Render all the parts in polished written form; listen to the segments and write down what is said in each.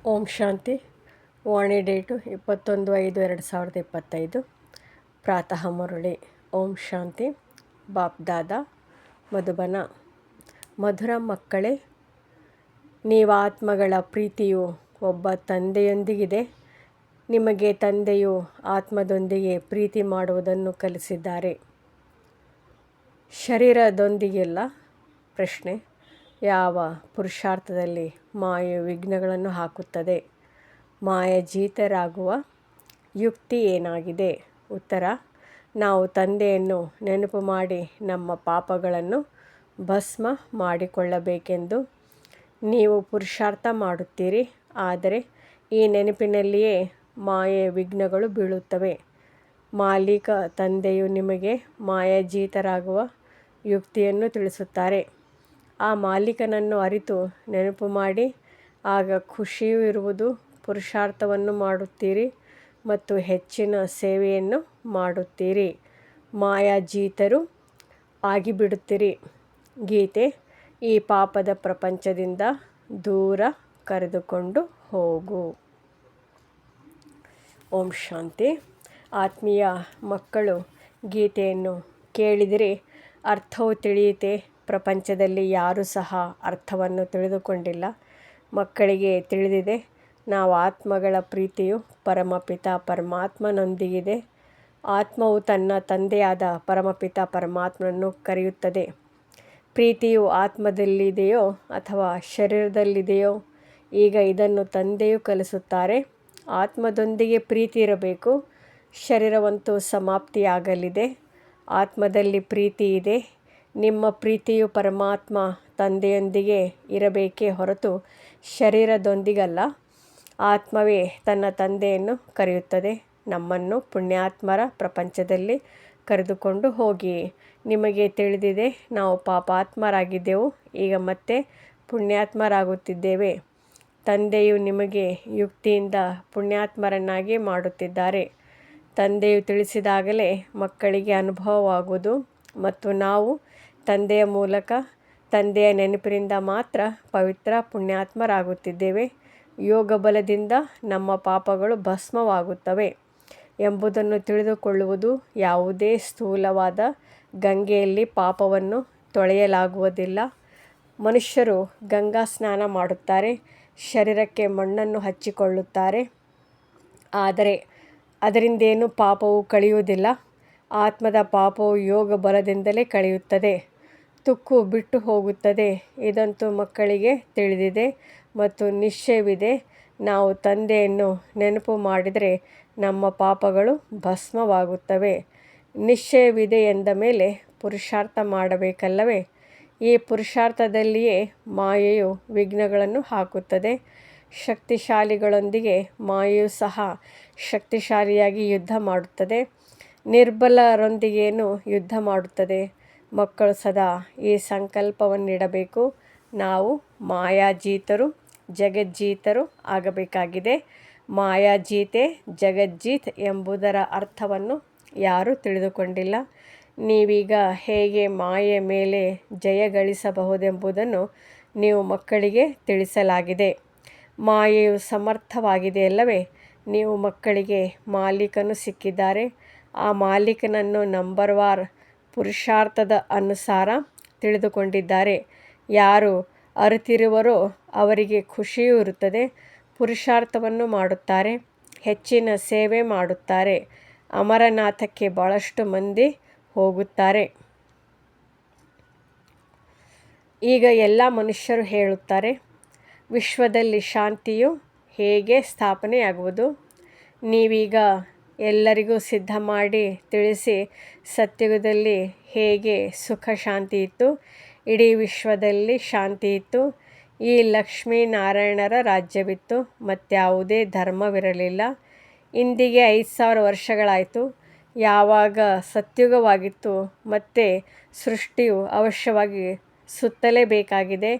ಓಂ ಶಾಂತಿ. ವಾಣಿ date 21/5/2025. ಪ್ರಾತಃ ಮುರಳಿ. ಓಂ ಶಾಂತಿ. ಬಾಪ್ದಾದ ಮಧುಬನ. ಮಧುರ ಮಕ್ಕಳೇ, ನೀವಾತ್ಮಗಳ ಪ್ರೀತಿಯು ಒಬ್ಬ ತಂದೆಯೊಂದಿಗಿದೆ. ನಿಮಗೆ ತಂದೆಯು ಆತ್ಮದೊಂದಿಗೆ ಪ್ರೀತಿ ಮಾಡುವುದನ್ನು ಕಲಿಸಿದ್ದಾರೆ, ಶರೀರದೊಂದಿಗೆಲ್ಲ. ಪ್ರಶ್ನೆ: ಯಾವ ಪುರುಷಾರ್ಥದಲ್ಲಿ ಮಾಯೆಯು ವಿಘ್ನಗಳನ್ನು ಹಾಕುತ್ತದೆ? ಮಾಯಾಜೀತರಾಗುವ ಯುಕ್ತಿ ಏನಾಗಿದೆ? ಉತ್ತರ: ನಾವು ತಂದೆಯನ್ನು ನೆನಪು ಮಾಡಿ ನಮ್ಮ ಪಾಪಗಳನ್ನು ಭಸ್ಮ ಮಾಡಿಕೊಳ್ಳಬೇಕೆಂದು ನೀವು ಪುರುಷಾರ್ಥ ಮಾಡುತ್ತೀರಿ. ಆದರೆ ಈ ನೆನಪಿನಲ್ಲಿಯೇ ಮಾಯೆಯ ವಿಘ್ನಗಳು ಬೀಳುತ್ತವೆ. ಮಾಲೀಕ ತಂದೆಯು ನಿಮಗೆ ಮಾಯಾಜೀತರಾಗುವ ಯುಕ್ತಿಯನ್ನು ತಿಳಿಸುತ್ತಾರೆ. ಆ ಮಾಲೀಕನನ್ನು ಅರಿತು ನೆನಪು ಮಾಡಿ, ಆಗ ಖುಷಿಯೂ ಇರುವುದು. ಪುರುಷಾರ್ಥವನ್ನು ಮಾಡುತ್ತೀರಿ ಮತ್ತು ಹೆಚ್ಚಿನ ಸೇವೆಯನ್ನು ಮಾಡುತ್ತೀರಿ. ಮಾಯಾಜೀತರು ಆಗಿಬಿಡುತ್ತೀರಿ. ಗೀತೆ: ಈ ಪಾಪದ ಪ್ರಪಂಚದಿಂದ ದೂರ ಕರೆದುಕೊಂಡು ಹೋಗು. ಓಂ ಶಾಂತಿ. ಆತ್ಮೀಯ ಮಕ್ಕಳು, ಗೀತೆಯನ್ನು ಕೇಳಿದಿರಿ, ಅರ್ಥವು ತಿಳಿಯಿತೆ. ಪ್ರಪಂಚದಲ್ಲಿ ಯಾರೂ ಸಹ ಅರ್ಥವನ್ನು ತಿಳಿದುಕೊಂಡಿಲ್ಲ. ಮಕ್ಕಳಿಗೆ ತಿಳಿದಿದೆ, ನಾವು ಆತ್ಮಗಳ ಪ್ರೀತಿಯು ಪರಮಪಿತ ಪರಮಾತ್ಮನೊಂದಿಗಿದೆ. ಆತ್ಮವು ತನ್ನ ತಂದೆಯಾದ ಪರಮಪಿತ ಪರಮಾತ್ಮನನ್ನು ಕರೆಯುತ್ತದೆ. ಪ್ರೀತಿಯು ಆತ್ಮದಲ್ಲಿದೆಯೋ ಅಥವಾ ಶರೀರದಲ್ಲಿದೆಯೋ? ಈಗ ಇದನ್ನು ತಂದೆಯು ಕಲಿಸುತ್ತಾರೆ. ಆತ್ಮದೊಂದಿಗೆ ಪ್ರೀತಿ ಇರಬೇಕು. ಶರೀರವಂತೂ ಸಮಾಪ್ತಿಯಾಗಲಿದೆ. ಆತ್ಮದಲ್ಲಿ ಪ್ರೀತಿ ಇದೆ. ನಿಮ್ಮ ಪ್ರೀತಿಯು ಪರಮಾತ್ಮ ತಂದೆಯೊಂದಿಗೆ ಇರಬೇಕೇ ಹೊರತು ಶರೀರದೊಂದಿಗಲ್ಲ. ಆತ್ಮವೇ ತನ್ನ ತಂದೆಯನ್ನು ಕರೆಯುತ್ತದೆ, ನಮ್ಮನ್ನು ಪುಣ್ಯಾತ್ಮರ ಪ್ರಪಂಚದಲ್ಲಿ ಕರೆದುಕೊಂಡು ಹೋಗಿ. ನಿಮಗೆ ತಿಳಿದಿದೆ, ನಾವು ಪಾಪಾತ್ಮರಾಗಿದ್ದೆವು, ಈಗ ಮತ್ತೆ ಪುಣ್ಯಾತ್ಮರಾಗುತ್ತಿದ್ದೇವೆ. ತಂದೆಯು ನಿಮಗೆ ಯುಕ್ತಿಯಿಂದ ಪುಣ್ಯಾತ್ಮರನ್ನಾಗಿ ಮಾಡುತ್ತಿದ್ದಾರೆ. ತಂದೆಯು ತಿಳಿಸಿದಾಗಲೇ ಮಕ್ಕಳಿಗೆ ಅನುಭವವಾಗುವುದು ಮತ್ತು ನಾವು ತಂದೆಯ ಮೂಲಕ, ತಂದೆಯ ನೆನಪಿನಿಂದ ಮಾತ್ರ ಪವಿತ್ರ ಪುಣ್ಯಾತ್ಮರಾಗುತ್ತಿದ್ದೇವೆ. ಯೋಗ ಬಲದಿಂದ ನಮ್ಮ ಪಾಪಗಳು ಭಸ್ಮವಾಗುತ್ತವೆ ಎಂಬುದನ್ನು ತಿಳಿದುಕೊಳ್ಳುವುದು. ಯಾವುದೇ ಸ್ಥೂಲವಾದ ಗಂಗೆಯಲ್ಲಿ ಪಾಪವನ್ನು ತೊಳೆಯಲಾಗುವುದಿಲ್ಲ. ಮನುಷ್ಯರು ಗಂಗಾ ಸ್ನಾನ ಮಾಡುತ್ತಾರೆ, ಶರೀರಕ್ಕೆ ಮಣ್ಣನ್ನು ಹಚ್ಚಿಕೊಳ್ಳುತ್ತಾರೆ, ಆದರೆ ಅದರಿಂದೇನೂ ಪಾಪವು ಕಳೆಯುವುದಿಲ್ಲ. ಆತ್ಮದ ಪಾಪವು ಯೋಗ ಬಲದಿಂದಲೇ ಕಳೆಯುತ್ತದೆ, ತುಕ್ಕು ಬಿಟ್ಟು ಹೋಗುತ್ತದೆ. ಇದಂತೂ ಮಕ್ಕಳಿಗೆ ತಿಳಿದಿದೆ ಮತ್ತು ನಿಶ್ಚಯವಿದೆ. ನಾವು ತಂದೆಯನ್ನು ನೆನಪು ಮಾಡಿದರೆ ನಮ್ಮ ಪಾಪಗಳು ಭಸ್ಮವಾಗುತ್ತವೆ. ನಿಶ್ಚಯವಿದೆ ಎಂದ ಮೇಲೆ ಪುರುಷಾರ್ಥ ಮಾಡಬೇಕಲ್ಲವೇ? ಈ ಪುರುಷಾರ್ಥದಲ್ಲಿಯೇ ಮಾಯೆಯು ವಿಘ್ನಗಳನ್ನು ಹಾಕುತ್ತದೆ. ಶಕ್ತಿಶಾಲಿಗಳೊಂದಿಗೆ ಮಾಯೆಯು ಸಹ ಶಕ್ತಿಶಾಲಿಯಾಗಿ ಯುದ್ಧ ಮಾಡುತ್ತದೆ, ನಿರ್ಬಲರೊಂದಿಗೇನು ಯುದ್ಧ ಮಾಡುತ್ತದೆ? ಮಕ್ಕಳು ಸದಾ ಈ ಸಂಕಲ್ಪವನ್ನಿಡಬೇಕು, ನಾವು ಮಾಯಾಜೀತರು ಜಗಜ್ಜೀತರು ಆಗಬೇಕಾಗಿದೆ. ಮಾಯಾಜೀತೆ ಜಗಜ್ಜೀತ್ ಎಂಬುದರ ಅರ್ಥವನ್ನು ಯಾರೂ ತಿಳಿದುಕೊಂಡಿಲ್ಲ. ನೀವೀಗ ಹೇಗೆ ಮಾಯೆಯ ಮೇಲೆ ಜಯ ಗಳಿಸಬಹುದೆಂಬುದನ್ನು ನೀವು ಮಕ್ಕಳಿಗೆ ತಿಳಿಸಲಾಗಿದೆ. ಮಾಯೆಯು ಸಮರ್ಥವಾಗಿದೆಯಲ್ಲವೇ? ನೀವು ಮಕ್ಕಳಿಗೆ ಮಾಲೀಕನು ಸಿಕ್ಕಿದ್ದಾರೆ. ಆ ಮಾಲೀಕನನ್ನು ನಂಬರ್ವಾರ್ ಪುರುಷಾರ್ಥದ ಅನುಸಾರ ತಿಳಿದುಕೊಂಡಿದ್ದಾರೆ. ಯಾರು ಅರಿತಿರುವರೋ ಅವರಿಗೆ ಖುಷಿಯೂ ಇರುತ್ತದೆ. ಪುರುಷಾರ್ಥವನ್ನು ಮಾಡುತ್ತಾರೆ, ಹೆಚ್ಚಿನ ಸೇವೆ ಮಾಡುತ್ತಾರೆ. ಅಮರನಾಥಕ್ಕೆ ಬಹಳಷ್ಟು ಮಂದಿ ಹೋಗುತ್ತಾರೆ. ಈಗ ಎಲ್ಲ ಮನುಷ್ಯರು ಹೇಳುತ್ತಾರೆ, ವಿಶ್ವದಲ್ಲಿ ಶಾಂತಿಯು ಹೇಗೆ ಸ್ಥಾಪನೆಯಾಗುವುದು? ನೀವೀಗ ಎಲ್ಲರಿಗೂ ಸಿದ್ಧ ಮಾಡಿ ತಿಳಿಸಿ, ಸತ್ಯುಗದಲ್ಲಿ ಹೇಗೆ ಸುಖ ಶಾಂತಿ ಇತ್ತು, ಇಡೀ ವಿಶ್ವದಲ್ಲಿ ಶಾಂತಿ ಇತ್ತು. ಈ ಲಕ್ಷ್ಮೀನಾರಾಯಣರ ರಾಜ್ಯವಿತ್ತು, ಮತ್ಯಾವುದೇ ಧರ್ಮವಿರಲಿಲ್ಲ. ಇಂದಿಗೆ 5000 ವರ್ಷಗಳಾಯಿತು. ಯಾವಾಗ ಸತ್ಯುಗವಾಗಿತ್ತು, ಮತ್ತೆ ಸೃಷ್ಟಿಯು ಅವಶ್ಯವಾಗಿ ಸುತ್ತಲೇಬೇಕಾಗಿದೆ.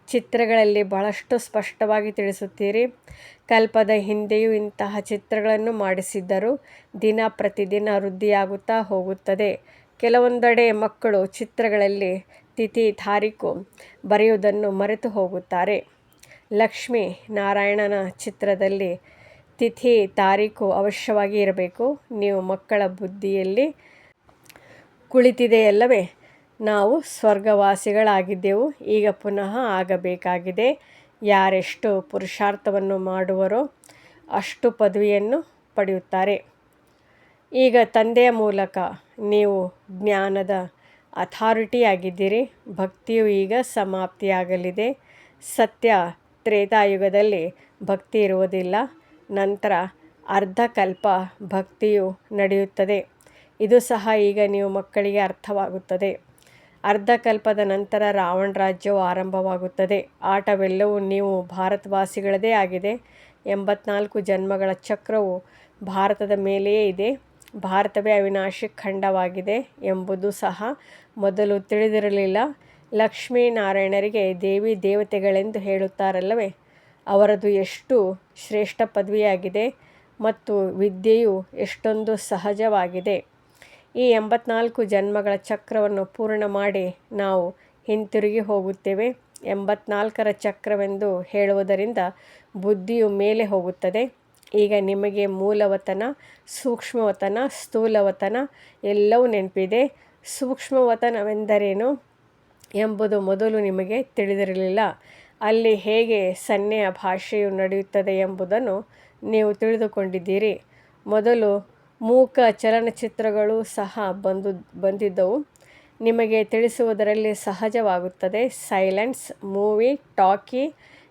ಚಿತ್ರಗಳಲ್ಲಿ ಬಹಳಷ್ಟು ಸ್ಪಷ್ಟವಾಗಿ ತಿಳಿಸುತ್ತೀರಿ. ಕಲ್ಪದ ಹಿಂದೆಯೂ ಇಂತಹ ಚಿತ್ರಗಳನ್ನು ಮಾಡಿಸಿದ್ದರು. ದಿನ ಪ್ರತಿದಿನ ವೃದ್ಧಿಯಾಗುತ್ತಾ ಹೋಗುತ್ತದೆ. ಕೆಲವೊಂದೆಡೆ ಮಕ್ಕಳು ಚಿತ್ರಗಳಲ್ಲಿ ತಿಥಿ ತಾರೀಕು ಬರೆಯುವುದನ್ನು ಮರೆತು ಹೋಗುತ್ತಾರೆ. ಲಕ್ಷ್ಮೀ ನಾರಾಯಣನ ಚಿತ್ರದಲ್ಲಿ ತಿಥಿ ತಾರೀಕು ಅವಶ್ಯವಾಗಿ ಇರಬೇಕು. ನೀವು ಮಕ್ಕಳ ಬುದ್ಧಿಯಲ್ಲಿ ಕುಳಿತಿದೆಯಲ್ಲವೇ, ನಾವು ಸ್ವರ್ಗವಾಸಿಗಳಾಗಿದ್ದೆವು, ಈಗ ಪುನಃ ಆಗಬೇಕಾಗಿದೆ. ಯಾರೆಷ್ಟು ಪುರುಷಾರ್ಥವನ್ನು ಮಾಡುವರೋ ಅಷ್ಟು ಪದವಿಯನ್ನು ಪಡೆಯುತ್ತಾರೆ. ಈಗ ತಂದೆಯ ಮೂಲಕ ನೀವು ಜ್ಞಾನದ ಅಥಾರಿಟಿಯಾಗಿದ್ದೀರಿ. ಭಕ್ತಿಯು ಈಗ ಸಮಾಪ್ತಿಯಾಗಲಿದೆ. ಸತ್ಯ ತ್ರೇತಾಯುಗದಲ್ಲಿ ಭಕ್ತಿ ಇರುವುದಿಲ್ಲ. ನಂತರ ಅರ್ಧಕಲ್ಪ ಭಕ್ತಿಯು ನಡೆಯುತ್ತದೆ. ಇದು ಸಹ ಈಗ ನೀವು ಮಕ್ಕಳಿಗೆ ಅರ್ಥವಾಗುತ್ತದೆ. ಅರ್ಧಕಲ್ಪದ ನಂತರ ರಾವಣ ರಾಜ್ಯವು ಆರಂಭವಾಗುತ್ತದೆ. ಆಟವೆಲ್ಲವೂ ನೀವು ಭಾರತವಾಸಿಗಳದೇ ಆಗಿದೆ. 84 ಜನ್ಮಗಳ ಚಕ್ರವು ಭಾರತದ ಮೇಲೆಯೇ ಇದೆ. ಭಾರತವೇ ಅವಿನಾಶಿ ಖಂಡವಾಗಿದೆ ಎಂಬುದು ಸಹ ಮೊದಲು ತಿಳಿದಿರಲಿಲ್ಲ. ಲಕ್ಷ್ಮೀನಾರಾಯಣರಿಗೆ ದೇವಿ ದೇವತೆಗಳೆಂದು ಹೇಳುತ್ತಾರಲ್ಲವೇ, ಅವರದು ಎಷ್ಟು ಶ್ರೇಷ್ಠ ಪದವಿಯಾಗಿದೆ ಮತ್ತು ವಿದ್ಯೆಯು ಎಷ್ಟೊಂದು ಸಹಜವಾಗಿದೆ. ಈ 84 ಜನ್ಮಗಳ ಚಕ್ರವನ್ನು ಪೂರ್ಣ ಮಾಡಿ ನಾವು ಹಿಂತಿರುಗಿ ಹೋಗುತ್ತೇವೆ. 84ರ ಚಕ್ರವೆಂದು ಹೇಳುವುದರಿಂದ ಬುದ್ಧಿಯು ಮೇಲೆ ಹೋಗುತ್ತದೆ. ಈಗ ನಿಮಗೆ ಮೂಲವತನ, ಸೂಕ್ಷ್ಮವತನ, ಸ್ಥೂಲವತನ ಎಲ್ಲವೂ ನೆನಪಿದೆ. ಸೂಕ್ಷ್ಮವತನವೆಂದರೇನು ಎಂಬುದು ಮೊದಲು ನಿಮಗೆ ತಿಳಿದಿರಲಿಲ್ಲ. ಅಲ್ಲಿ ಹೇಗೆ ಸನ್ನೆಯ ಭಾಷೆಯು ನಡೆಯುತ್ತದೆ ಎಂಬುದನ್ನು ನೀವು ತಿಳಿದುಕೊಂಡಿದ್ದೀರಿ. ಮೊದಲು ಮೂಕ ಚಲನಚಿತ್ರಗಳು ಸಹ ಬಂದಿದ್ದವು. ನಿಮಗೆ ತಿಳಿಸುವುದರಲ್ಲಿ ಸಹಜವಾಗುತ್ತದೆ. ಸೈಲೆನ್ಸ್, ಮೂವಿ, ಟಾಕಿ,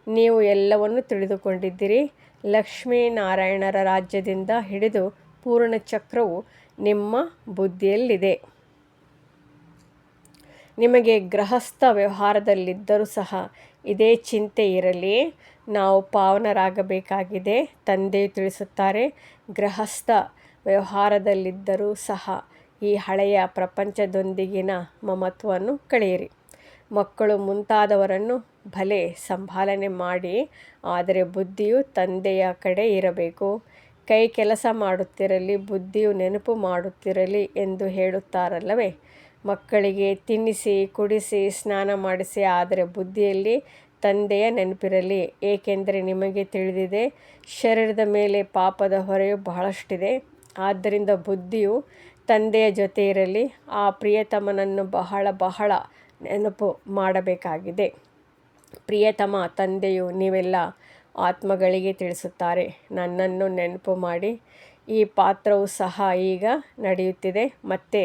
ನೀವು ಎಲ್ಲವನ್ನೂ ತಿಳಿದುಕೊಂಡಿದ್ದೀರಿ. ಲಕ್ಷ್ಮೀನಾರಾಯಣರ ರಾಜ್ಯದಿಂದ ಹಿಡಿದು ಪೂರ್ಣ ಚಕ್ರವು ನಿಮ್ಮ ಬುದ್ಧಿಯಲ್ಲಿದೆ. ನಿಮಗೆ ಗೃಹಸ್ಥ ವ್ಯವಹಾರದಲ್ಲಿದ್ದರೂ ಸಹ ಇದೇ ಚಿಂತೆ ಇರಲಿ. ನಾವು ಪಾವನರಾಗಬೇಕಾಗಿದೆ. ತಂದೆಯು ತಿಳಿಸುತ್ತಾರೆ, ಗೃಹಸ್ಥ ವ್ಯವಹಾರದಲ್ಲಿದ್ದರೂ ಸಹ ಈ ಹಳೆಯ ಪ್ರಪಂಚದೊಂದಿಗಿನ ಮಮತ್ವವನ್ನು ಕಳೆಯಿರಿ. ಮಕ್ಕಳು ಮುಂತಾದವರನ್ನು ಭಲೆ ಸಂಭಾಲನೆ ಮಾಡಿ, ಆದರೆ ಬುದ್ಧಿಯು ತಂದೆಯ ಕಡೆ ಇರಬೇಕು. ಕೈ ಕೆಲಸ ಮಾಡುತ್ತಿರಲಿ, ಬುದ್ಧಿಯು ನೆನಪು ಮಾಡುತ್ತಿರಲಿ ಎಂದು ಹೇಳುತ್ತಾರಲ್ಲವೇ. ಮಕ್ಕಳಿಗೆ ತಿನ್ನಿಸಿ, ಕುಡಿಸಿ, ಸ್ನಾನ ಮಾಡಿಸಿ, ಆದರೆ ಬುದ್ಧಿಯಲ್ಲಿ ತಂದೆಯ ನೆನಪಿರಲಿ. ಏಕೆಂದರೆ ನಿಮಗೆ ತಿಳಿದಿದೆ, ಶರೀರದ ಮೇಲೆ ಪಾಪದ ಹೊರೆಯು ಬಹಳಷ್ಟಿದೆ. ಆದ್ದರಿಂದ ಬುದ್ಧಿಯು ತಂದೆಯ ಜೊತೆ ಇರಲಿ. ಆ ಪ್ರಿಯತಮನನ್ನು ಬಹಳ ಬಹಳ ನೆನಪು ಮಾಡಬೇಕಾಗಿದೆ. ಪ್ರಿಯತಮ ತಂದೆಯು ನೀವೆಲ್ಲ ಆತ್ಮಗಳಿಗೆ ತಿಳಿಸುತ್ತಾರೆ, ನನ್ನನ್ನು ನೆನಪು ಮಾಡಿ. ಈ ಪಾತ್ರವು ಸಹ ಈಗ ನಡೆಯುತ್ತಿದೆ. ಮತ್ತೆ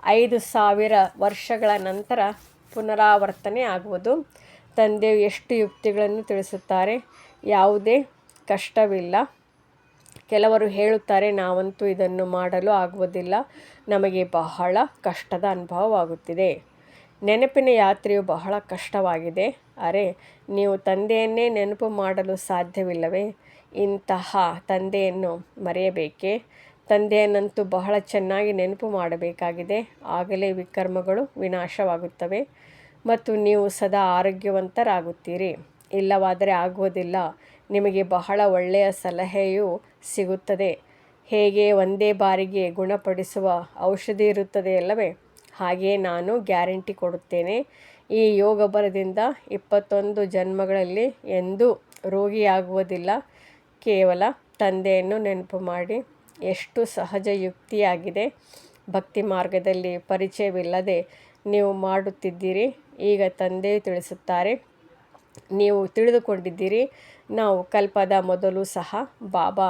5000 ವರ್ಷಗಳ ನಂತರ ಪುನರಾವರ್ತನೆ ಆಗುವುದು. ತಂದೆಯು ಎಷ್ಟು ಯುಕ್ತಿಗಳನ್ನು ತಿಳಿಸುತ್ತಾರೆ. ಯಾವುದೇ ಕಷ್ಟವಿಲ್ಲ. ಕೆಲವರು ಹೇಳುತ್ತಾರೆ, ನಾವಂತೂ ಇದನ್ನು ಮಾಡಲು ಆಗುವುದಿಲ್ಲ, ನಮಗೆ ಬಹಳ ಕಷ್ಟದ ಅನುಭವವಾಗುತ್ತಿದೆ. ನೆನಪಿನ ಯಾತ್ರೆಯು ಬಹಳ ಕಷ್ಟವಾಗಿದೆ. ಅರೆ, ನೀವು ತಂದೆಯನ್ನೇ ನೆನಪು ಮಾಡಲು ಸಾಧ್ಯವಿಲ್ಲವೇ? ಇಂತಹ ತಂದೆಯನ್ನು ಮರೆಯಬೇಕೇ? ತಂದೆಯನ್ನಂತೂ ಬಹಳ ಚೆನ್ನಾಗಿ ನೆನಪು ಮಾಡಬೇಕಾಗಿದೆ. ಆಗಲೇ ವಿಕರ್ಮಗಳು ವಿನಾಶವಾಗುತ್ತವೆ ಮತ್ತು ನೀವು ಸದಾ ಆರೋಗ್ಯವಂತರಾಗುತ್ತೀರಿ. ಇಲ್ಲವಾದರೆ ಆಗುವುದಿಲ್ಲ. ನಿಮಗೆ ಬಹಳ ಒಳ್ಳೆಯ ಸಲಹೆಯೂ ಸಿಗುತ್ತದೆ. ಹೇಗೆ ಒಂದೇ ಬಾರಿಗೆ ಗುಣಪಡಿಸುವ ಔಷಧಿ ಇರುತ್ತದೆಯಲ್ಲವೇ, ಹಾಗೆಯೇ ನಾನು ಗ್ಯಾರಂಟಿ ಕೊಡುತ್ತೇನೆ. ಈ ಯೋಗ ಬಲದಿಂದ 21 ಜನ್ಮಗಳಲ್ಲಿ ಎಂದೂ ರೋಗಿಯಾಗುವುದಿಲ್ಲ. ಕೇವಲ ತಂದೆಯನ್ನು ನೆನಪು ಮಾಡಿ. ಎಷ್ಟು ಸಹಜ ಯುಕ್ತಿಯಾಗಿದೆ. ಭಕ್ತಿ ಮಾರ್ಗದಲ್ಲಿ ಪರಿಚಯವಿಲ್ಲದೆ ನೀವು ಮಾಡುತ್ತಿದ್ದೀರಿ. ಈಗ ತಂದೆಯು ತಿಳಿಸುತ್ತಾರೆ, ನೀವು ತಿಳಿದುಕೊಂಡಿದ್ದೀರಿ. ನಾವು ಕಲ್ಪದ ಮೊದಲು ಸಹ ಬಾಬಾ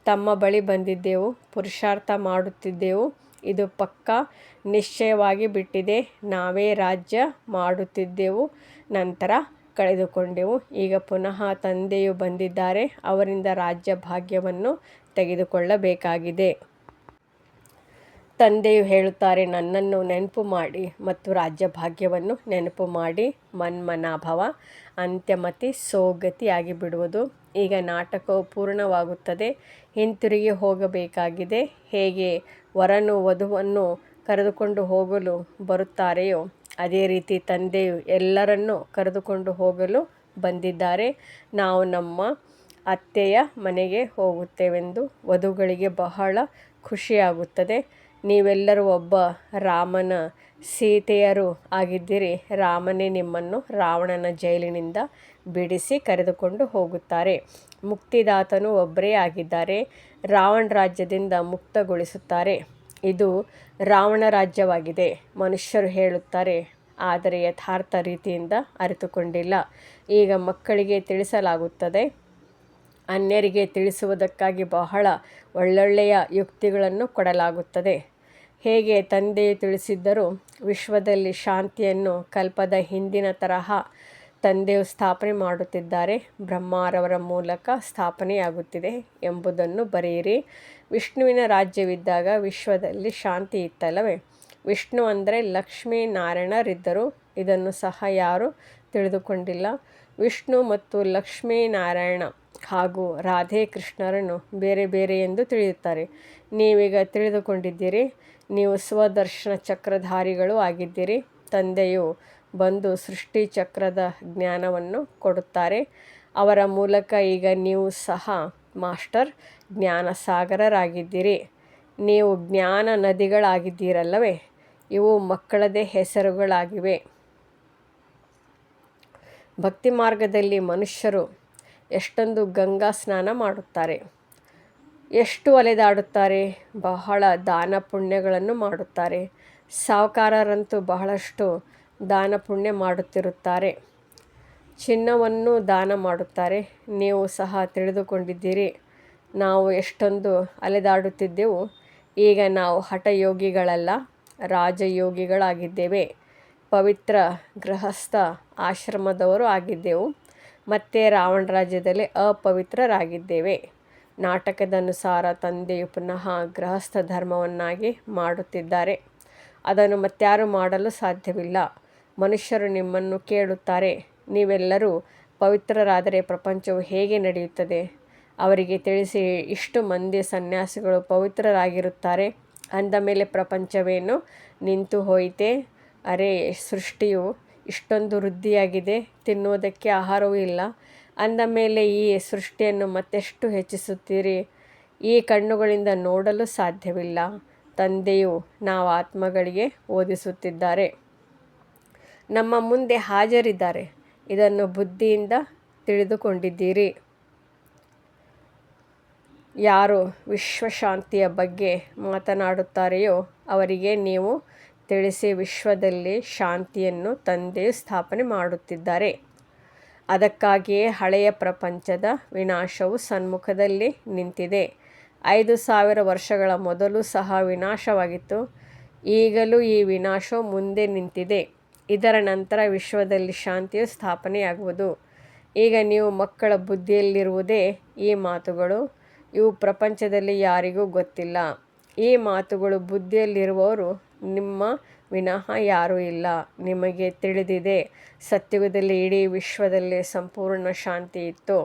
ತಮ್ಮ ಬಳಿ ಬಂದಿದ್ದೆವು, ಪುರುಷಾರ್ಥ ಮಾಡುತ್ತಿದ್ದೆವು. ಇದು ಪಕ್ಕಾ ನಿಶ್ಚಯವಾಗಿ ಬಿಟ್ಟಿದೆ. ನಾವೇ ರಾಜ್ಯ ಮಾಡುತ್ತಿದ್ದೆವು, ನಂತರ ಕಳೆದುಕೊಂಡೆವು. ಈಗ ಪುನಃ ತಂದೆಯು ಬಂದಿದ್ದಾರೆ. ಅವರಿಂದ ರಾಜ್ಯ ಭಾಗ್ಯವನ್ನು ತೆಗೆದುಕೊಳ್ಳಬೇಕಾಗಿದೆ. ತಂದೆಯು ಹೇಳುತ್ತಾರೆ, ನನ್ನನ್ನು ನೆನಪು ಮಾಡಿ ಮತ್ತು ರಾಜ್ಯ ಭಾಗ್ಯವನ್ನು ನೆನಪು ಮಾಡಿ. ಮನ್ಮನಾಭವ, ಅಂತ್ಯಮತಿ, ಸೋಗತಿ ಆಗಿಬಿಡುವುದು. ಈಗ ನಾಟಕವು ಪೂರ್ಣವಾಗುತ್ತದೆ. ಹಿಂತಿರುಗಿ ಹೋಗಬೇಕಾಗಿದೆ. ಹೇಗೆ ವರನು ವಧುವನ್ನು ಕರೆದುಕೊಂಡು ಹೋಗಲು ಬರುತ್ತಾರೆಯೋ, ಅದೇ ರೀತಿ ತಂದೆಯು ಎಲ್ಲರನ್ನೂ ಕರೆದುಕೊಂಡು ಹೋಗಲು ಬಂದಿದ್ದಾರೆ. ನಾವು ನಮ್ಮ ಅತ್ತೆಯ ಮನೆಗೆ ಹೋಗುತ್ತೇವೆಂದು ವಧುಗಳಿಗೆ ಬಹಳ ಖುಷಿಯಾಗುತ್ತದೆ. ನೀವೆಲ್ಲರೂ ಒಬ್ಬ ರಾಮನ ಸೀತೆಯರು ಆಗಿದ್ದೀರಿ. ರಾಮನೇ ನಿಮ್ಮನ್ನು ರಾವಣನ ಜೈಲಿನಿಂದ ಬಿಡಿಸಿ ಕರೆದುಕೊಂಡು ಹೋಗುತ್ತಾರೆ. ಮುಕ್ತಿದಾತನು ಒಬ್ಬರೇ ಆಗಿದ್ದಾರೆ. ರಾವಣ ರಾಜ್ಯದಿಂದ ಮುಕ್ತಗೊಳಿಸುತ್ತಾರೆ. ಇದು ರಾವಣ ರಾಜ್ಯವಾಗಿದೆ. ಮನುಷ್ಯರು ಹೇಳುತ್ತಾರೆ, ಆದರೆ ಯಥಾರ್ಥ ರೀತಿಯಿಂದ ಅರಿತುಕೊಂಡಿಲ್ಲ. ಈಗ ಮಕ್ಕಳಿಗೆ ತಿಳಿಸಲಾಗುತ್ತದೆ. ಅನ್ಯರಿಗೆ ತಿಳಿಸುವುದಕ್ಕಾಗಿ ಬಹಳ ಒಳ್ಳೊಳ್ಳೆಯ ಯುಕ್ತಿಗಳನ್ನು ಕೊಡಲಾಗುತ್ತದೆ. ಹೇಗೆ ತಂದೆಯು ತಿಳಿಸಿದ್ದರೂ ವಿಶ್ವದಲ್ಲಿ ಶಾಂತಿಯನ್ನು ಕಲ್ಪದ ಹಿಂದಿನ ತರಹ ತಂದೆಯು ಸ್ಥಾಪನೆ ಮಾಡುತ್ತಿದ್ದಾರೆ. ಬ್ರಹ್ಮರವರ ಮೂಲಕ ಸ್ಥಾಪನೆಯಾಗುತ್ತಿದೆ ಎಂಬುದನ್ನು ಬರೆಯಿರಿ. ವಿಷ್ಣುವಿನ ರಾಜ್ಯವಿದ್ದಾಗ ವಿಶ್ವದಲ್ಲಿ ಶಾಂತಿ ಇತ್ತಲ್ಲವೇ? ವಿಷ್ಣು ಅಂದರೆ ಲಕ್ಷ್ಮೀ ನಾರಾಯಣರಿದ್ದರು. ಇದನ್ನು ಸಹ ಯಾರೂ ತಿಳಿದುಕೊಂಡಿಲ್ಲ. ವಿಷ್ಣು ಮತ್ತು ಲಕ್ಷ್ಮೀನಾರಾಯಣ ಹಾಗೂ ರಾಧೆ ಕೃಷ್ಣರನ್ನು ಬೇರೆ ಬೇರೆ ಎಂದು ತಿಳಿಯುತ್ತಾರೆ. ನೀವೀಗ ತಿಳಿದುಕೊಂಡಿದ್ದೀರಿ. ನೀವು ಸ್ವದರ್ಶನ ಚಕ್ರಧಾರಿಗಳು ಆಗಿದ್ದೀರಿ. ತಂದೆಯು ಬಂದು ಸೃಷ್ಟಿ ಚಕ್ರದ ಜ್ಞಾನವನ್ನು ಕೊಡುತ್ತಾರೆ. ಅವರ ಮೂಲಕ ಈಗ ನೀವು ಸಹ ಮಾಸ್ಟರ್ ಜ್ಞಾನಸಾಗರರಾಗಿದ್ದೀರಿ. ನೀವು ಜ್ಞಾನ ನದಿಗಳಾಗಿದ್ದೀರಲ್ಲವೇ? ಇವು ಮಕ್ಕಳದೇ ಹೆಸರುಗಳಾಗಿವೆ. ಭಕ್ತಿ ಮಾರ್ಗದಲ್ಲಿ ಮನುಷ್ಯರು ಎಷ್ಟೊಂದು ಗಂಗಾ ಸ್ನಾನ ಮಾಡುತ್ತಾರೆ, ಎಷ್ಟು ಅಲೆದಾಡುತ್ತಾರೆ, ಬಹಳ ದಾನ ಪುಣ್ಯಗಳನ್ನು ಮಾಡುತ್ತಾರೆ. ಸಾಹುಕಾರರಂತೂ ಬಹಳಷ್ಟು ದಾನ ಪುಣ್ಯ ಮಾಡುತ್ತಿರುತ್ತಾರೆ. ಚಿನ್ನವನ್ನು ದಾನ ಮಾಡುತ್ತಾರೆ. ನೀವು ಸಹ ತಿಳಿದುಕೊಂಡಿದ್ದೀರಿ. ನಾವು ಎಷ್ಟೊಂದು ಅಲೆದಾಡುತ್ತಿದ್ದೆವು. ಈಗ ನಾವು ಹಠಯೋಗಿಗಳಲ್ಲ, ರಾಜಯೋಗಿಗಳಾಗಿದ್ದೇವೆ. ಪವಿತ್ರ ಗೃಹಸ್ಥ ಆಶ್ರಮದವರು ಆಗಿದ್ದೆವು. ಮತ್ತೆ ರಾವಣ ರಾಜ್ಯದಲ್ಲಿ ಅಪವಿತ್ರರಾಗಿದ್ದೇವೆ. ನಾಟಕದ ಅನುಸಾರ ತಂದೆಯು ಪುನಃ ಗೃಹಸ್ಥ ಧರ್ಮವನ್ನಾಗಿ ಮಾಡುತ್ತಿದ್ದಾರೆ. ಅದನ್ನು ಮತ್ಯಾರೂ ಮಾಡಲು ಸಾಧ್ಯವಿಲ್ಲ. ಮನುಷ್ಯರು ನಿಮ್ಮನ್ನು ಕೇಳುತ್ತಾರೆ, ನೀವೆಲ್ಲರೂ ಪವಿತ್ರರಾದರೆ ಪ್ರಪಂಚವು ಹೇಗೆ ನಡೆಯುತ್ತದೆ? ಅವರಿಗೆ ತಿಳಿಸಿ, ಇಷ್ಟು ಮಂದಿ ಸನ್ಯಾಸಿಗಳು ಪವಿತ್ರರಾಗಿರುತ್ತಾರೆ ಅಂದ ಮೇಲೆ ಪ್ರಪಂಚವೇನು ನಿಂತು ಹೋಯಿತೆ? ಅರೆ, ಸೃಷ್ಟಿಯು ಇಷ್ಟೊಂದು ವೃದ್ಧಿಯಾಗಿದೆ, ತಿನ್ನುವುದಕ್ಕೆ ಆಹಾರವೂ ಇಲ್ಲ ಅಂದ ಮೇಲೆ ಈ ಸೃಷ್ಟಿಯನ್ನು ಮತ್ತೆಷ್ಟು ಹೆಚ್ಚಿಸುತ್ತೀರಿ? ಈ ಕಣ್ಣುಗಳಿಂದ ನೋಡಲು ಸಾಧ್ಯವಿಲ್ಲ. ತಂದೆಯು ನಾವು ಆತ್ಮಗಳಿಗೆ ಓದಿಸುತ್ತಿದ್ದಾರೆ. ನಮ್ಮ ಮುಂದೆ ಹಾಜರಿದ್ದಾರೆ. ಇದನ್ನು ಬುದ್ಧಿಯಿಂದ ತಿಳಿದುಕೊಂಡಿದ್ದೀರಿ. ಯಾರು ವಿಶ್ವಶಾಂತಿಯ ಬಗ್ಗೆ ಮಾತನಾಡುತ್ತಾರೆಯೋ ಅವರಿಗೆ ನೀವು ತಿಳಿಸಿ, ವಿಶ್ವದಲ್ಲಿ ಶಾಂತಿಯನ್ನು ತಂದೆಯು ಸ್ಥಾಪನೆ ಮಾಡುತ್ತಿದ್ದಾರೆ. ಅದಕ್ಕಾಗಿಯೇ ಹಳೆಯ ಪ್ರಪಂಚದ ವಿನಾಶವು ಸನ್ಮುಖದಲ್ಲಿ ನಿಂತಿದೆ. 5000 ವರ್ಷಗಳ ಮೊದಲು ಸಹ ವಿನಾಶವಾಗಿತ್ತು. ಈಗಲೂ ಈ ವಿನಾಶವು ಮುಂದೆ ನಿಂತಿದೆ. ಇದರ ನಂತರ ವಿಶ್ವದಲ್ಲಿ ಶಾಂತಿಯು ಸ್ಥಾಪನೆಯಾಗುವುದು. ಈಗ ನೀವು ಮಕ್ಕಳ ಬುದ್ಧಿಯಲ್ಲಿರುವುದೇ ಈ ಮಾತುಗಳು. ಇವು ಪ್ರಪಂಚದಲ್ಲಿ ಯಾರಿಗೂ ಗೊತ್ತಿಲ್ಲ. ಈ ಮಾತುಗಳು ಬುದ್ಧಿಯಲ್ಲಿರುವವರು ನಿಮ್ಮ ವಿನಃ ಯಾರೂ ಇಲ್ಲ. ನಿಮಗೆ ತಿಳಿದಿದೆ, ಸತ್ಯುಗದಲ್ಲಿ ಇಡೀ ವಿಶ್ವದಲ್ಲಿ ಸಂಪೂರ್ಣ ಶಾಂತಿ ಇತ್ತು.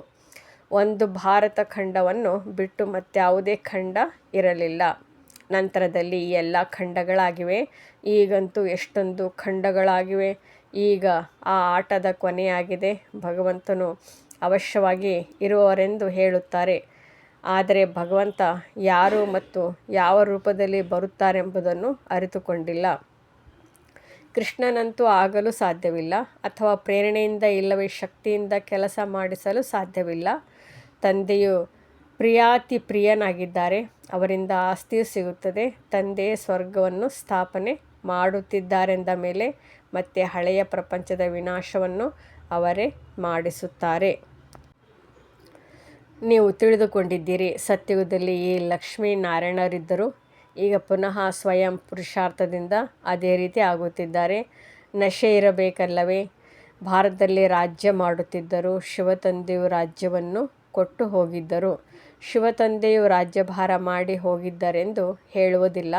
ಒಂದು ಭಾರತ ಖಂಡವನ್ನು ಬಿಟ್ಟು ಮತ್ಯಾವುದೇ ಖಂಡ ಇರಲಿಲ್ಲ. ನಂತರದಲ್ಲಿ ಈ ಎಲ್ಲ ಖಂಡಗಳಾಗಿವೆ. ಈಗಂತೂ ಎಷ್ಟೊಂದು ಖಂಡಗಳಾಗಿವೆ. ಈಗ ಆ ಆಟದ ಕೊನೆಯಾಗಿದೆ. ಭಗವಂತನು ಅವಶ್ಯವಾಗಿ ಇರುವವರೆಂದು ಹೇಳುತ್ತಾರೆ. ಆದರೆ ಭಗವಂತ ಯಾರು ಮತ್ತು ಯಾವ ರೂಪದಲ್ಲಿ ಬರುತ್ತಾರೆಂಬುದನ್ನು ಅರಿತುಕೊಂಡಿಲ್ಲ. ಕೃಷ್ಣನಂತೂ ಆಗಲು ಸಾಧ್ಯವಿಲ್ಲ, ಅಥವಾ ಪ್ರೇರಣೆಯಿಂದ ಇಲ್ಲವೇ ಶಕ್ತಿಯಿಂದ ಕೆಲಸ ಮಾಡಿಸಲು ಸಾಧ್ಯವಿಲ್ಲ. ತಂದೆಯು ಪ್ರಿಯಾತಿ ಪ್ರಿಯನಾಗಿದ್ದಾರೆ. ಅವರಿಂದ ಆಸ್ತಿಯು ಸಿಗುತ್ತದೆ. ತಂದೆಯೇ ಸ್ವರ್ಗವನ್ನು ಸ್ಥಾಪನೆ ಮಾಡುತ್ತಿದ್ದಾರೆಂದ ಮೇಲೆ ಮತ್ತೆ ಹಳೆಯ ಪ್ರಪಂಚದ ವಿನಾಶವನ್ನು ಅವರೇ ಮಾಡಿಸುತ್ತಾರೆ. ನೀವು ತಿಳಿದುಕೊಂಡಿದ್ದೀರಿ, ಸತ್ಯುಗದಲ್ಲಿ ಈ ಲಕ್ಷ್ಮೀನಾರಾಯಣರಿದ್ದರು. ಈಗ ಪುನಃ ಸ್ವಯಂ ಪುರುಷಾರ್ಥದಿಂದ ಅದೇ ರೀತಿ ಆಗುತ್ತಿದ್ದಾರೆ. ನಶೆ ಇರಬೇಕಲ್ಲವೇ? ಭಾರತದಲ್ಲಿ ರಾಜ್ಯ ಮಾಡುತ್ತಿದ್ದರು. ಶಿವತಂದೆಯು ರಾಜ್ಯವನ್ನು ಕೊಟ್ಟು ಹೋಗಿದ್ದರು. ಶಿವತಂದೆಯು ರಾಜ್ಯಭಾರ ಮಾಡಿ ಹೋಗಿದ್ದರೆಂದು ಹೇಳುವುದಿಲ್ಲ.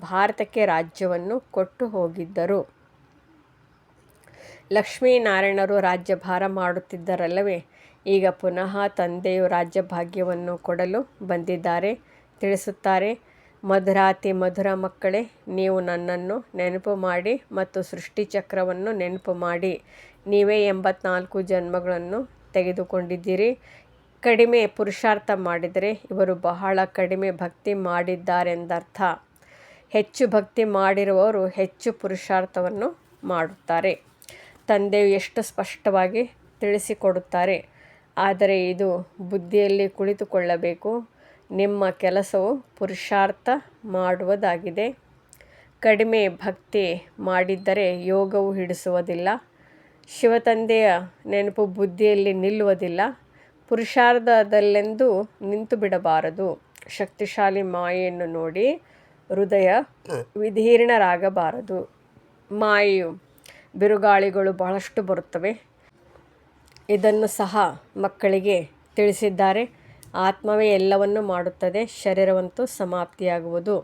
ಭಾರತಕ್ಕೆ ರಾಜ್ಯವನ್ನು ಕೊಟ್ಟು ಹೋಗಿದ್ದರು. ಲಕ್ಷ್ಮೀನಾರಾಯಣರು ರಾಜ್ಯಭಾರ ಮಾಡುತ್ತಿದ್ದರಲ್ಲವೇ? ಈಗ ಪುನಃ ತಂದೆಯು ರಾಜ್ಯಭಾಗ್ಯವನ್ನು ಕೊಡಲು ಬಂದಿದ್ದಾರೆ. ತಿಳಿಸುತ್ತಾರೆ, ಮಧುರಾತಿ ಮಧುರ ಮಕ್ಕಳೇ, ನೀವು ನನ್ನನ್ನು ನೆನಪು ಮಾಡಿ ಮತ್ತು ಸೃಷ್ಟಿಚಕ್ರವನ್ನು ನೆನಪು ಮಾಡಿ. ನೀವೇ 84 ಜನ್ಮಗಳನ್ನು ತೆಗೆದುಕೊಂಡಿದ್ದೀರಿ. ಕಡಿಮೆ ಪುರುಷಾರ್ಥ ಮಾಡಿದರೆ ಇವರು ಬಹಳ ಕಡಿಮೆ ಭಕ್ತಿ ಮಾಡಿದ್ದಾರೆಂದರ್ಥ. ಹೆಚ್ಚು ಭಕ್ತಿ ಮಾಡಿರುವವರು ಹೆಚ್ಚು ಪುರುಷಾರ್ಥವನ್ನು ಮಾಡುತ್ತಾರೆ. ತಂದೆಯು ಎಷ್ಟು ಸ್ಪಷ್ಟವಾಗಿ ತಿಳಿಸಿಕೊಡುತ್ತಾರೆ. ಆದರೆ ಇದು ಬುದ್ಧಿಯಲ್ಲಿ ಕುಳಿತುಕೊಳ್ಳಬೇಕು. ನಿಮ್ಮ ಕೆಲಸವು ಪುರುಷಾರ್ಥ ಮಾಡುವುದಾಗಿದೆ. ಕಡಿಮೆ ಭಕ್ತಿ ಮಾಡಿದ್ದರೆ ಯೋಗವು ಹಿಡಿಸುವುದಿಲ್ಲ. ಶಿವತಂದೆಯ ನೆನಪು ಬುದ್ಧಿಯಲ್ಲಿ ನಿಲ್ಲುವುದಿಲ್ಲ. ಪುರುಷಾರ್ಥದಲ್ಲೆಂದೂ ನಿಂತು ಬಿಡಬಾರದು. ಶಕ್ತಿಶಾಲಿ ಮಾಯೆಯನ್ನು ನೋಡಿ ಹೃದಯ ವಿದೀರ್ಣರಾಗಬಾರದು. ಮಾಯೆಯು ಬಿರುಗಾಳಿಗಳು ಬಹಳಷ್ಟು ಬರುತ್ತವೆ. ಇದನ್ನು ಸಹ ಮಕ್ಕಳಿಗೆ ತಿಳಿಸಿದ್ದಾರೆ. ಆತ್ಮವೇ ಎಲ್ಲವನ್ನೂ ಮಾಡುತ್ತದೆ. ಶರೀರವಂತೂ ಸಮಾಪ್ತಿಯಾಗುವುದು.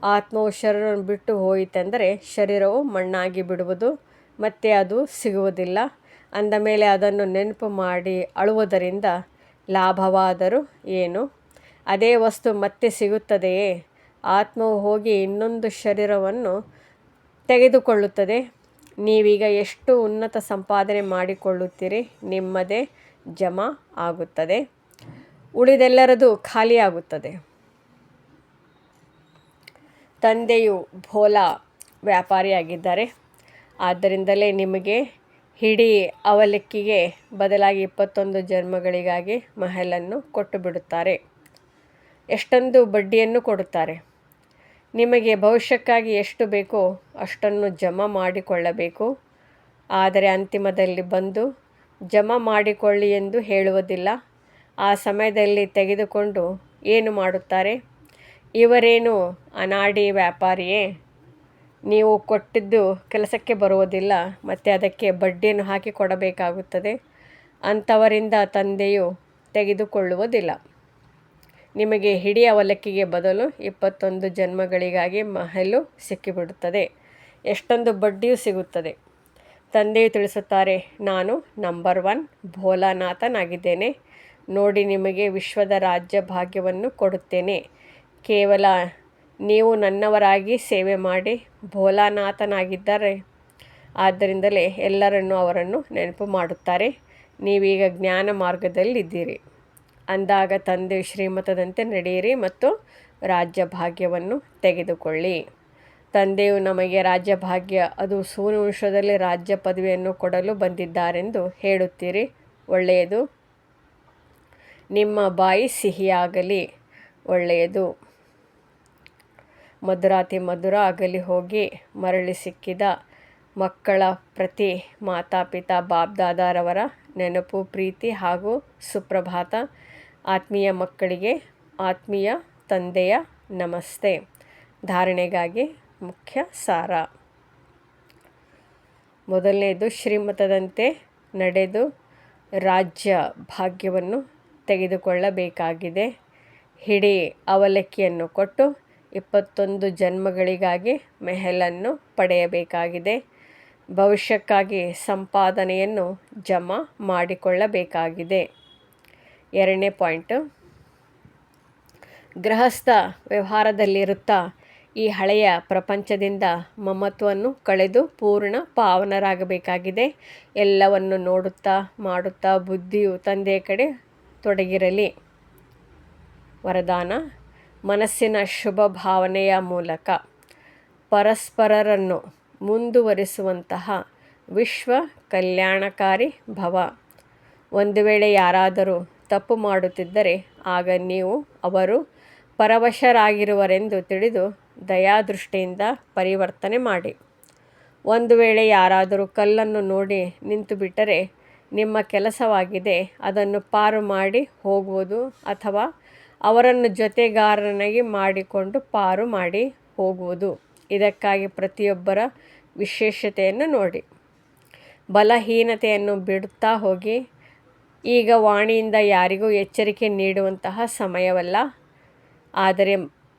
ಆತ್ಮವು ಶರೀರವನ್ನು ಬಿಟ್ಟು ಹೋಯಿತೆಂದರೆ ಶರೀರವು ಮಣ್ಣಾಗಿ ಬಿಡುವುದು, ಮತ್ತೆ ಅದು ಸಿಗುವುದಿಲ್ಲ. ಅಂದ ಮೇಲೆ ಅದನ್ನು ನೆನಪು ಮಾಡಿ ಅಳುವುದರಿಂದ ಲಾಭವಾದರೂ ಏನು? ಅದೇ ವಸ್ತು ಮತ್ತೆ ಸಿಗುತ್ತದೆಯೇ? ಆತ್ಮವು ಹೋಗಿ ಇನ್ನೊಂದು ಶರೀರವನ್ನು ತೆಗೆದುಕೊಳ್ಳುತ್ತದೆ. ನೀವೀಗ ಎಷ್ಟು ಉನ್ನತ ಸಂಪಾದನೆ ಮಾಡಿಕೊಳ್ಳುತ್ತೀರಿ, ನಿಮ್ಮದೇ ಜಮಾ ಆಗುತ್ತದೆ, ಉಳಿದೆಲ್ಲರದು ಖಾಲಿಯಾಗುತ್ತದೆ. ತಂದೆಯು ಭೋಲಾ ವ್ಯಾಪಾರಿಯಾಗಿದ್ದಾರೆ. ಆದ್ದರಿಂದಲೇ ನಿಮಗೆ ಇಡೀ ಅವಲಕ್ಕಿಗೆ ಬದಲಾಗಿ 21 ಜನ್ಮಗಳಿಗಾಗಿ ಮಹಲನ್ನು ಕೊಟ್ಟು ಬಿಡುತ್ತಾರೆ. ಎಷ್ಟೊಂದು ಬಡ್ಡಿಯನ್ನು ಕೊಡುತ್ತಾರೆ. ನಿಮಗೆ ಭವಿಷ್ಯಕ್ಕಾಗಿ ಎಷ್ಟು ಬೇಕೋ ಅಷ್ಟನ್ನು ಜಮಾ ಮಾಡಿಕೊಳ್ಳಬೇಕು. ಆದರೆ ಅಂತಿಮದಲ್ಲಿ ಬಂದು ಜಮಾ ಮಾಡಿಕೊಳ್ಳಿ ಎಂದು ಹೇಳುವುದಿಲ್ಲ. ಆ ಸಮಯದಲ್ಲಿ ತೆಗೆದುಕೊಂಡು ಏನು ಮಾಡುತ್ತಾರೆ? ಇವರೇನು ಅನಾಡಿ ವ್ಯಾಪಾರಿಯೇ? ನೀವು ಕೊಟ್ಟಿದ್ದು ಕೆಲಸಕ್ಕೆ ಬರುವುದಿಲ್ಲ, ಮತ್ತು ಅದಕ್ಕೆ ಬಡ್ಡಿಯನ್ನು ಹಾಕಿ ಕೊಡಬೇಕಾಗುತ್ತದೆ. ಅಂಥವರಿಂದ ತಂದೆಯು ತೆಗೆದುಕೊಳ್ಳುವುದಿಲ್ಲ. ನಿಮಗೆ ಇಡೀ ಅವಲಕ್ಕಿಗೆ ಬದಲು 21 ಜನ್ಮಗಳಿಗಾಗಿ ಮಹಲು ಸಿಕ್ಕಿಬಿಡುತ್ತದೆ. ಎಷ್ಟೊಂದು ಬಡ್ಡಿಯೂ ಸಿಗುತ್ತದೆ. ತಂದೆಯು ತಿಳಿಸುತ್ತಾರೆ, ನಾನು ನಂಬರ್ 1 ಭೋಲಾನಾಥನಾಗಿದ್ದೇನೆ. ನೋಡಿ, ನಿಮಗೆ ವಿಶ್ವದ ರಾಜ್ಯ ಭಾಗ್ಯವನ್ನು ಕೊಡುತ್ತೇನೆ. ಕೇವಲ ನೀವು ನನ್ನವರಾಗಿ ಸೇವೆ ಮಾಡಿ. ಭೋಲಾನಾಥನಾಗಿದ್ದಾರೆ. ಆದ್ದರಿಂದಲೇ ಎಲ್ಲರನ್ನೂ ಅವರನ್ನು ನೆನಪು ಮಾಡುತ್ತಾರೆ. ನೀವೀಗ ಜ್ಞಾನ ಮಾರ್ಗದಲ್ಲಿದ್ದೀರಿ. ಅಂದಾಗ ತಂದೆಯು ಶ್ರೀಮತದಂತೆ ನಡೆಯಿರಿ ಮತ್ತು ರಾಜ್ಯ ಭಾಗ್ಯವನ್ನು ತೆಗೆದುಕೊಳ್ಳಿ. ತಂದೆಯು ನಮಗೆ ರಾಜ್ಯ ಭಾಗ್ಯ, ಅದು ಸೂರ್ಯವಂಶದಲ್ಲಿ ರಾಜ್ಯ ಪದವಿಯನ್ನು ಕೊಡಲು ಬಂದಿದ್ದಾರೆಂದು ಹೇಳುತ್ತೀರಿ. ಒಳ್ಳೆಯದು. ನಿಮ್ಮ ಬಾಯಿ ಸಿಹಿಯಾಗಲಿ. ಒಳ್ಳೆಯದು. ಮಧುರಾತಿ ಮಧುರ ಆಗಲಿ. ಹೋಗಿ ಮರಳಿ ಸಿಕ್ಕಿದ ಮಕ್ಕಳ ಪ್ರತಿ ಮಾತಾಪಿತಾ ಬಾಬ್ದಾದಾರವರ ನೆನಪು, ಪ್ರೀತಿ ಹಾಗೂ ಸುಪ್ರಭಾತ. ಆತ್ಮೀಯ ಮಕ್ಕಳಿಗೆ ಆತ್ಮೀಯ ತಂದೆಯ ನಮಸ್ತೆ. ಧಾರಣೆಗಾಗಿ ಮುಖ್ಯ ಸಾರ. ಮೊದಲನೆಯದು, ಶ್ರೀಮತದಂತೆ ನಡೆದು ರಾಜ್ಯ ಭಾಗ್ಯವನ್ನು ತೆಗೆದುಕೊಳ್ಳಬೇಕಾಗಿದೆ. ಇಡೀ ಅವಲಕ್ಕಿಯನ್ನು ಕೊಟ್ಟು 21 ಜನ್ಮಗಳಿಗಾಗಿ ಮೆಹಲನ್ನು ಪಡೆಯಬೇಕಾಗಿದೆ. ಭವಿಷ್ಯಕ್ಕಾಗಿ ಸಂಪಾದನೆಯನ್ನು ಜಮಾ ಮಾಡಿಕೊಳ್ಳಬೇಕಾಗಿದೆ. 2ನೇ ಪಾಯಿಂಟು, ಗೃಹಸ್ಥ ವ್ಯವಹಾರದಲ್ಲಿರುತ್ತಾ ಈ ಹಳೆಯ ಪ್ರಪಂಚದಿಂದ ಮಮತ್ವವನ್ನು ಕಳೆದು ಪೂರ್ಣ ಪಾವನರಾಗಬೇಕಾಗಿದೆ. ಎಲ್ಲವನ್ನು ನೋಡುತ್ತಾ ಮಾಡುತ್ತಾ ಬುದ್ಧಿಯು ತಂದೆಯ ಕಡೆ ತೊಡಗಿರಲಿ. ವರದಾನ: ಮನಸ್ಸಿನ ಶುಭ ಭಾವನೆಯ ಮೂಲಕ ಪರಸ್ಪರರನ್ನು ಮುಂದುವರಿಸುವಂತಹ ವಿಶ್ವ ಕಲ್ಯಾಣಕಾರಿ ಭವ. ಒಂದು ವೇಳೆ ಯಾರಾದರೂ ತಪ್ಪು ಮಾಡುತ್ತಿದ್ದರೆ ಆಗ ನೀವು ಅವರು ಪರವಶರಾಗಿರುವರೆಂದು ತಿಳಿದು ದಯಾದೃಷ್ಟಿಯಿಂದ ಪರಿವರ್ತನೆ ಮಾಡಿ. ಒಂದು ವೇಳೆ ಯಾರಾದರೂ ಕಲ್ಲನ್ನು ನೋಡಿ ನಿಂತುಬಿಟ್ಟರೆ ನಿಮ್ಮ ಕೆಲಸವಾಗಿದೆ ಅದನ್ನು ಪಾರು ಮಾಡಿ ಹೋಗುವುದು, ಅಥವಾ ಅವರನ್ನು ಜೊತೆಗಾರನಾಗಿ ಮಾಡಿಕೊಂಡು ಪಾರು ಮಾಡಿ ಹೋಗುವುದು. ಇದಕ್ಕಾಗಿ ಪ್ರತಿಯೊಬ್ಬರ ವಿಶೇಷತೆಯನ್ನು ನೋಡಿ. ಬಲಹೀನತೆಯನ್ನು ಬಿಡುತ್ತಾ ಹೋಗಿ. ಈಗ ವಾಣಿಯಿಂದ ಯಾರಿಗೂ ಎಚ್ಚರಿಕೆ ನೀಡುವಂತಹ ಸಮಯವಲ್ಲ. ಆದರೆ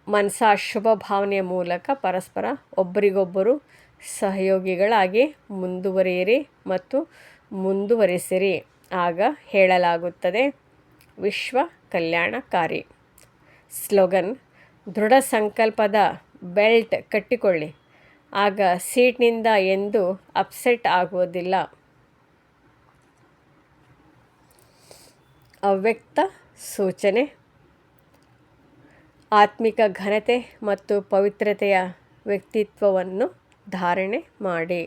ಮನಸಾ ಶುಭ ಭಾವನೆಯ ಮೂಲಕ ಪರಸ್ಪರ ಒಬ್ಬರಿಗೊಬ್ಬರು ಸಹಯೋಗಿಗಳಾಗಿ ಮುಂದುವರಿಯಿರಿ ಮತ್ತು ಮುಂದುವರಿಸಿರಿ. ಆಗ ಹೇಳಲಾಗುತ್ತದೆ, ವಿಶ್ವ ಕಲ್ಯಾಣಕಾರಿ. ಸ್ಲೋಗನ್: ದೃಢ ಸಂಕಲ್ಪದ ಬೆಲ್ಟ್ ಕಟ್ಟಿಕೊಳ್ಳಿ. ಆಗ ಸೀಟ್ನಿಂದ ಎಂದೂ ಅಪ್ಸೆಟ್ ಆಗುವುದಿಲ್ಲ. ಅವ್ಯಕ್ತ ಸೂಚನೆ: ಆತ್ಮಿಕ ಘನತೆ ಮತ್ತು ಪವಿತ್ರತೆಯ ವ್ಯಕ್ತಿತ್ವವನ್ನು ಧಾರಣೆ ಮಾಡಿ.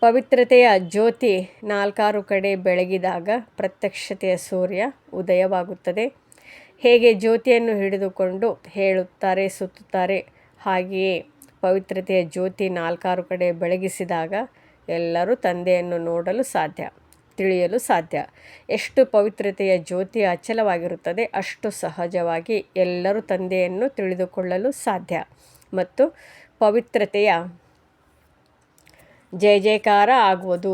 ಪವಿತ್ರತೆಯ ಜ್ಯೋತಿ ನಾಲ್ಕಾರು ಕಡೆ ಬೆಳಗಿದಾಗ ಪ್ರತ್ಯಕ್ಷತೆಯ ಸೂರ್ಯ ಉದಯವಾಗುತ್ತದೆ. ಹೇಗೆ ಜ್ಯೋತಿಯನ್ನು ಹಿಡಿದುಕೊಂಡು ಹೇಳುತ್ತಾರೆ ಸುತ್ತುತ್ತಾರೆ, ಹಾಗೆಯೇ ಪವಿತ್ರತೆಯ ಜ್ಯೋತಿ ನಾಲ್ಕಾರು ಕಡೆ ಬೆಳಗಿಸಿದಾಗ ಎಲ್ಲರೂ ತಂದೆಯನ್ನು ನೋಡಲು ಸಾಧ್ಯ, ತಿಳಿಯಲು ಸಾಧ್ಯ. ಎಷ್ಟು ಪವಿತ್ರತೆಯ ಜ್ಯೋತಿ ಅಚಲವಾಗಿರುತ್ತದೆ, ಅಷ್ಟು ಸಹಜವಾಗಿ ಎಲ್ಲರೂ ತಂದೆಯನ್ನು ತಿಳಿದುಕೊಳ್ಳಲು ಸಾಧ್ಯ ಮತ್ತು ಪವಿತ್ರತೆಯ ಜಯ ಜಯಕಾರ ಆಗುವುದು.